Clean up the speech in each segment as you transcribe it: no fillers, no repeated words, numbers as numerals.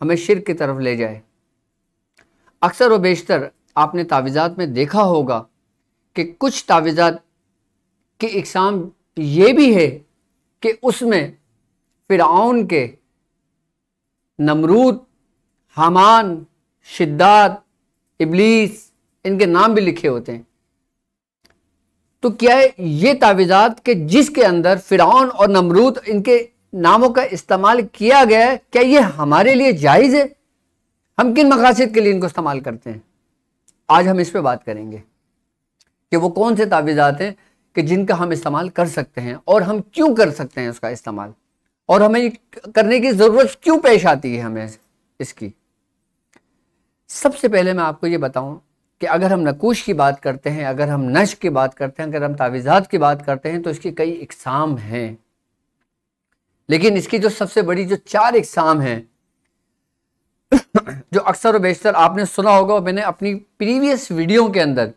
हमें शिर्क की तरफ ले जाए। अक्सर व बेशतर आपने तावीज़ात में देखा होगा कि कुछ तावीज़ात की इकसाम ये भी है कि उसमें फ़िरऔन के, नमरूद, हामान, शिद्दात, इब्लीस, इनके नाम भी लिखे होते हैं। तो क्या है ये तावीज़ात के जिसके अंदर फ़िरऔन और नमरूद इनके नामों का इस्तेमाल किया गया है, क्या ये हमारे लिए जायज़ है? हम किन मकासद के लिए इनको इस्तेमाल करते हैं? आज हम इस पे बात करेंगे कि वो कौन से तावीज़ात हैं कि जिनका हम इस्तेमाल कर सकते हैं और हम क्यों कर सकते हैं उसका इस्तेमाल, और हमें करने की ज़रूरत क्यों पेश आती है हमें इसकी। सबसे पहले मैं आपको ये बताऊं कि अगर हम नकूश की बात करते हैं, अगर हम नश्क की बात करते हैं, अगर हम तावीज़ात की बात करते हैं, तो इसकी कई इकसाम हैं। लेकिन इसकी जो सबसे बड़ी जो 4 इकसाम हैं जो अक्सर व बेशतर आपने सुना होगा, और मैंने अपनी प्रीवियस वीडियो के अंदर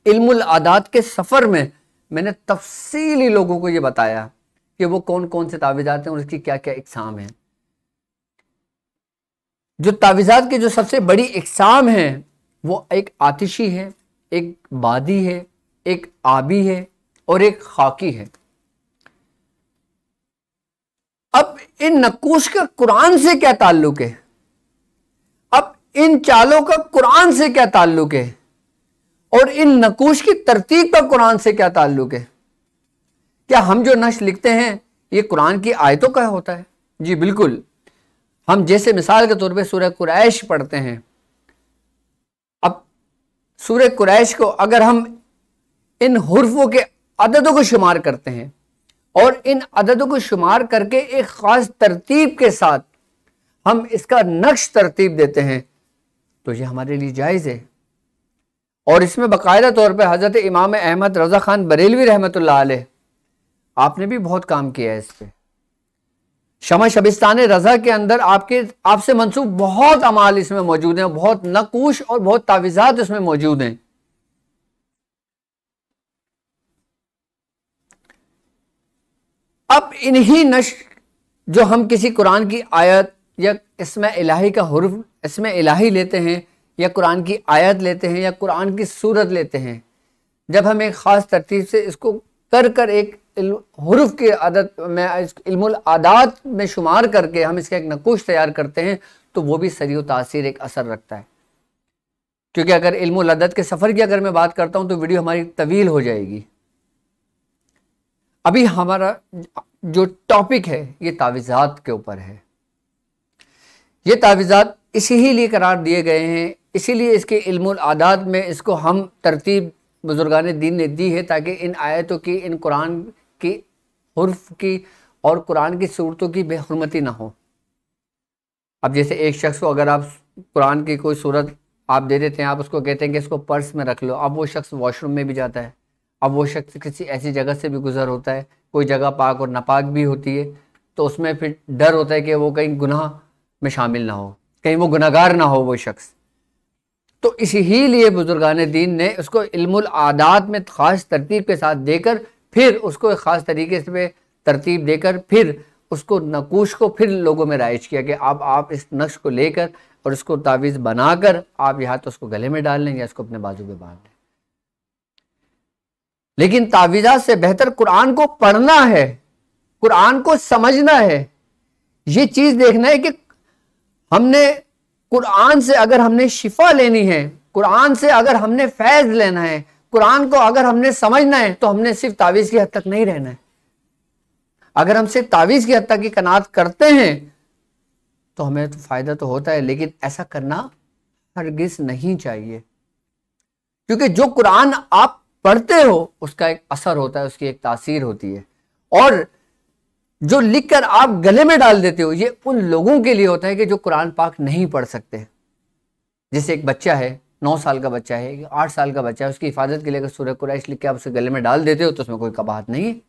इल्मुल आदात के सफ़र में मैंने तफसीली लोगों को ये बताया कि वो कौन कौन से तावीज़ात हैं और उसकी क्या क्या इकसाम हैं। जो तावीज़ात की जो सबसे बड़ी इकसाम है वो एक आतिशी है, एक बादी है, एक आबी है और एक खाकी है। अब इन नकूश का कुरान से क्या ताल्लुक है? अब इन चालों का कुरान से क्या ताल्लुक है? और इन नकूश की तरतीब का कुरान से क्या ताल्लुक है? क्या हम जो नक्श लिखते हैं ये कुरान की आयतों का होता है? जी बिल्कुल। हम जैसे मिसाल के तौर पे सूरह कुरैश पढ़ते हैं। अब सूरह कुरैश को अगर हम इन हुर्फों के अददों को शुमार करते हैं और इन अददों को शुमार करके एक ख़ास तरतीब के साथ हम इसका नक्श तरतीब देते हैं तो ये हमारे लिए जायज़ है। और इसमें बाकायदा तौर पर हज़रत इमाम अहमद रज़ा ख़ान बरेलवी रहमतुल्लाह अलैह आपने भी बहुत काम किया है इस पर। शमा शबिस्तान रज़ा के अंदर आपसे मंसूब बहुत अमाल इसमें मौजूद हैं, बहुत नकूश और बहुत तावीज़ात इसमें मौजूद हैं। अब इन्हीं नश्क जो हम किसी कुरान की आयत या इसमें इलाही का हुर्फ इसमें इलाही लेते हैं या कुरान की आयत लेते हैं या कुरान की सूरत लेते हैं, जब हम एक ख़ास तरतीब से इसको कर एक हुर्फ के आदत में इल्मुल आदात में शुमार करके हम इसका एक नकूश तैयार करते हैं तो वो भी सरी तासीर एक असर रखता है। क्योंकि अगर इल्मुल आदत के सफ़र की अगर मैं बात करता हूँ तो वीडियो हमारी तवील हो जाएगी। अभी हमारा जो टॉपिक है ये तावीज़ात के ऊपर है। ये तावीज़ात इसीलिए करार दिए गए हैं, इसीलिए इसके इल्मुल आदात में इसको हम तरतीब बुजुर्गान दीन ने दी है ताकि इन आयतों की, इन कुरान की हुर्फ की और कुरान की सूरतों की बेहुरमती ना हो। अब जैसे एक शख्स को अगर आप कुरान की कोई सूरत आप दे देते हैं, आप उसको कहते हैं कि इसको पर्स में रख लो, अब वो शख्स वॉशरूम में भी जाता है, अब वो शख्स किसी ऐसी जगह से भी गुजर होता है, कोई जगह पाक और नापाक भी होती है, तो उसमें फिर डर होता है कि वो कहीं गुनाह में शामिल ना हो, कहीं वो गुनाहगार ना हो वो शख्स। तो इसीलिए बुजुर्गान दीन ने उसको इल्मुल आदात में ख़ास तरतीब के साथ देकर फिर उसको एक ख़ास तरीके से तरतीब देकर फिर उसको नकूश को फिर लोगों में राइज किया कि अब आप इस नक्श को लेकर और इसको तावीज़ बनाकर आप या तो उसको गले में डाल लें या इसको अपने बाजू पे बांध लें। लेकिन तावीज़ात से बेहतर कुरान को पढ़ना है, कुरान को समझना है, ये चीज़ देखना है कि हमने कुरान से अगर हमने शिफा लेनी है, कुरान से अगर हमने फैज़ लेना है, कुरान को अगर हमने समझना है तो हमने सिर्फ तावीज़ की हद तक नहीं रहना है। अगर हम सिर्फ तावीज़ की हद तक की कनात करते हैं तो हमें तो फ़ायदा तो होता है, लेकिन ऐसा करना हरगिज़ नहीं चाहिए। क्योंकि जो कुरान आप पढ़ते हो उसका एक असर होता है, उसकी एक तासीर होती है, और जो लिखकर आप गले में डाल देते हो ये उन लोगों के लिए होता है कि जो कुरान पाक नहीं पढ़ सकते। जैसे एक बच्चा है, 9 साल का बच्चा है, 8 साल का बच्चा है, उसकी हिफाजत के लिए अगर सूरह कुरैश लिख के आप उसे गले में डाल देते हो तो उसमें कोई कबाहत नहीं है।